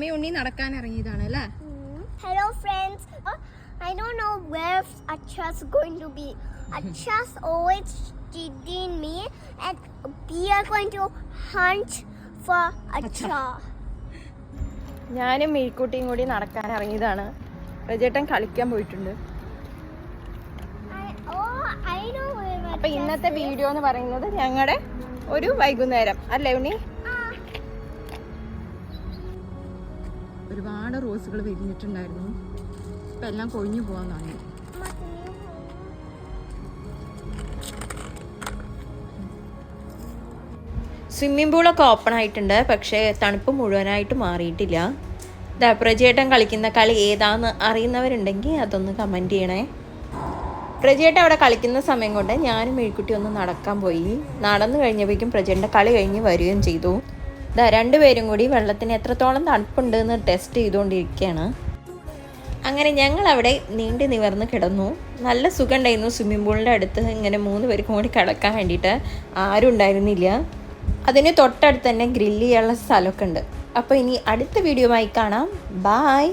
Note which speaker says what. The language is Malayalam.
Speaker 1: Hello friends. I don't know where Acha's going to be. Acha's always cheating me and we are going to hunt for Acha.
Speaker 2: ഞാനും മീക്കുട്ടിയും കൂടി നടക്കാൻ ഇറങ്ങിയതാണ്. പ്രജേട്ടൻ കളിക്കാൻ പോയിട്ടുണ്ട്. അപ്പൊ ഇന്നത്തെ വീഡിയോ എന്ന് പറയുന്നത് ഞങ്ങളുടെ ഒരു വൈകുന്നേരം അല്ലേ ഉണ്ണി? ഒരുപാട് റോസുകൾ വിരിഞ്ഞിട്ടുണ്ടായിരുന്നു. ഇപ്പൊ എല്ലാം കൊഴിഞ്ഞു പോവാൻ തുടങ്ങി. സ്വിമ്മിംഗ് പൂളൊക്കെ ഓപ്പൺ ആയിട്ടുണ്ട്, പക്ഷേ തണുപ്പ് മുഴുവനായിട്ട് മാറിയിട്ടില്ല. പ്രജേട്ടൻ കളിക്കുന്ന കളി ഏതാന്ന് അറിയുന്നവരുണ്ടെങ്കിൽ അതൊന്ന് കമൻറ്റ് ചെയ്യണേ. പ്രജേട്ടൻ അവിടെ കളിക്കുന്ന സമയം കൊണ്ട് ഞാനും മെഴുക്കുട്ടി ഒന്ന് നടക്കാൻ പോയി. നടന്നു കഴിഞ്ഞപ്പോഴേക്കും പ്രജേട്ടൻ്റെ കളി കഴിഞ്ഞ് വരികയും ചെയ്തു. രണ്ടുപേരും കൂടി വെള്ളത്തിന് എത്രത്തോളം തണുപ്പുണ്ട് എന്ന് ടെസ്റ്റ് ചെയ്തുകൊണ്ടിരിക്കുകയാണ്. അങ്ങനെ ഞങ്ങൾ അവിടെ നീണ്ടു നിവർന്ന് കിടന്നു. നല്ല സുഖം ഉണ്ടായിരുന്നു. സ്വിമ്മിംഗ് പൂളിൻ്റെ അടുത്ത് ഇങ്ങനെ 3 പേർക്കും കൂടി കിടക്കാൻ വേണ്ടിയിട്ട് ആരും ഉണ്ടായിരുന്നില്ല. അതിന് തൊട്ടടുത്ത് തന്നെ ഗ്രില്ല് ചെയ്യാനുള്ള സ്ഥലമൊക്കെ ഉണ്ട്. അപ്പോൾ ഇനി അടുത്ത വീഡിയോ ആയി കാണാം. ബായ്.